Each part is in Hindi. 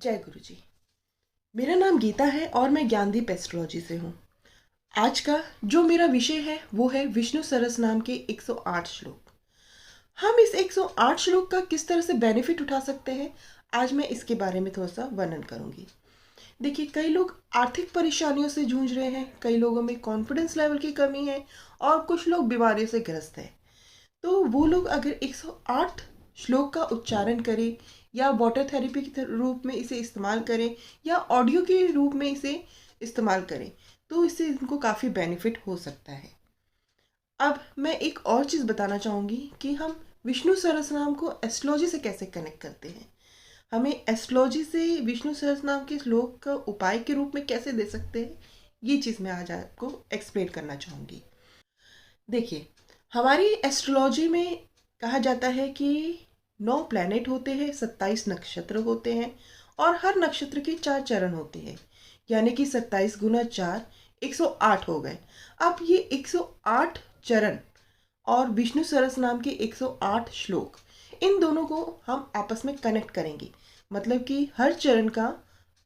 जय गुरु जी। मेरा नाम गीता है और मैं ज्ञानदीप एस्ट्रोलॉजी से हूँ। आज का जो मेरा विषय है वो है विष्णु सहस्त्रनाम के 108 श्लोक। हम इस 108 श्लोक का किस तरह से बेनिफिट उठा सकते हैं, आज मैं इसके बारे में थोड़ा सा वर्णन करूँगी। देखिए, कई लोग आर्थिक परेशानियों से जूझ रहे हैं, कई लोगों में कॉन्फिडेंस लेवल की कमी है और कुछ लोग बीमारियों से ग्रस्त हैं। तो वो लोग अगर 108 श्लोक का उच्चारण करें या वाटर थेरेपी के रूप में इसे इस्तेमाल करें या ऑडियो के रूप में इसे इस्तेमाल करें तो इससे इनको काफ़ी बेनिफिट हो सकता है। अब मैं एक और चीज़ बताना चाहूँगी कि हम विष्णु सहस्त्रनाम को एस्ट्रोलॉजी से कैसे कनेक्ट करते हैं। हमें एस्ट्रोलॉजी से विष्णु सहस्त्रनाम के श्लोक का उपाय के रूप में कैसे दे सकते हैं, ये चीज़ मैं आज आपको एक्सप्लेन करना चाहूँगी। देखिए, हमारी एस्ट्रोलॉजी में कहा जाता है कि 9 प्लैनेट होते हैं, 27 नक्षत्र होते हैं और हर नक्षत्र के 4 चरण होते हैं, यानी कि 27 गुना 4 108 हो गए। अब ये 108 चरण और विष्णु सहस्त्रनाम के 108 श्लोक, इन दोनों को हम आपस में कनेक्ट करेंगे। मतलब कि हर चरण का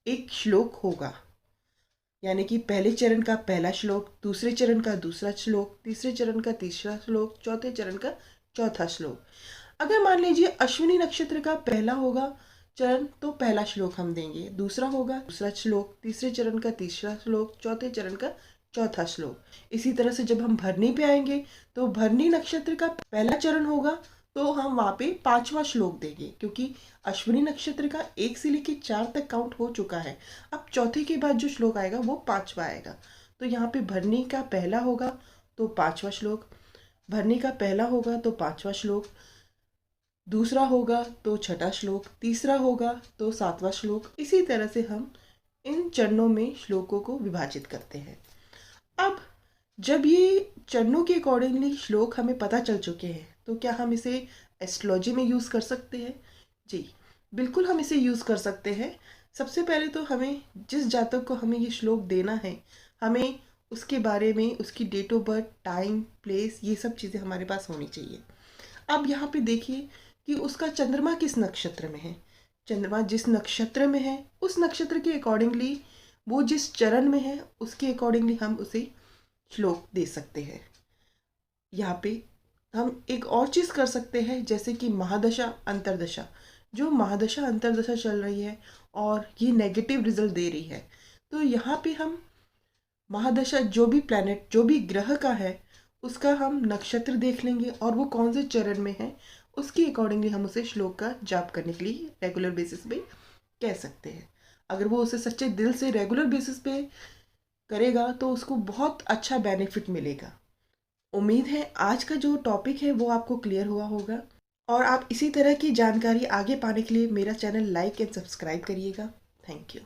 एक श्लोक होगा, यानी कि पहले चरण का पहला श्लोक, दूसरे चरण का दूसरा श्लोक, तीसरे चरण का तीसरा श्लोक, चौथे चरण का चौथा श्लोक। अगर मान लीजिए अश्विनी नक्षत्र का पहला होगा चरण तो पहला श्लोक हम देंगे, दूसरा होगा दूसरा श्लोक, तीसरे चरण का तीसरा श्लोक, चौथे चरण का चौथा श्लोक। इसी तरह से जब हम भरनी पे आएंगे तो भरनी नक्षत्र का पहला चरण होगा तो हम वहाँ पे 5वां श्लोक देंगे, क्योंकि अश्विनी नक्षत्र का 1 से लेकर 4 तक काउंट हो चुका है। अब चौथे के बाद जो श्लोक आएगा वो 5वां आएगा। तो यहाँ पे भरनी का पहला होगा तो 5वां श्लोक, भरनी का पहला होगा तो 5वां श्लोक, दूसरा होगा तो 6ठा श्लोक, तीसरा होगा तो 7वां श्लोक। इसी तरह से हम इन चरणों में श्लोकों को विभाजित करते हैं। अब जब ये चरणों के अकॉर्डिंगली श्लोक हमें पता चल चुके हैं तो क्या हम इसे एस्ट्रोलॉजी में यूज़ कर सकते हैं? जी बिल्कुल, हम इसे यूज़ कर सकते हैं। सबसे पहले तो हमें जिस जातक को हमें ये श्लोक देना है, हमें उसके बारे में उसकी date of birth, time, place, ये सब चीज़ें हमारे पास होनी चाहिए। अब यहाँ पे देखिए कि उसका चंद्रमा किस नक्षत्र में है। चंद्रमा जिस नक्षत्र में है उस नक्षत्र के अकॉर्डिंगली, वो जिस चरण में है उसके अकॉर्डिंगली हम उसे श्लोक दे सकते हैं। यहाँ पे हम एक और चीज़ कर सकते हैं, जैसे कि महादशा अंतरदशा। जो महादशा अंतरदशा चल रही है और ये नेगेटिव रिजल्ट दे रही है, तो यहाँ पे हम महादशा जो भी प्लैनेट, जो भी ग्रह का है, उसका हम नक्षत्र देख लेंगे और वो कौन से चरण में है, उसके अकॉर्डिंगली हम उसे श्लोक का जाप करने के लिए रेगुलर बेसिस पे कह सकते हैं। अगर वो उसे सच्चे दिल से रेगुलर बेसिस पे करेगा तो उसको बहुत अच्छा बेनिफिट मिलेगा। उम्मीद है आज का जो टॉपिक है वो आपको क्लियर हुआ होगा और आप इसी तरह की जानकारी आगे पाने के लिए मेरा चैनल लाइक एंड सब्सक्राइब करिएगा। Thank you.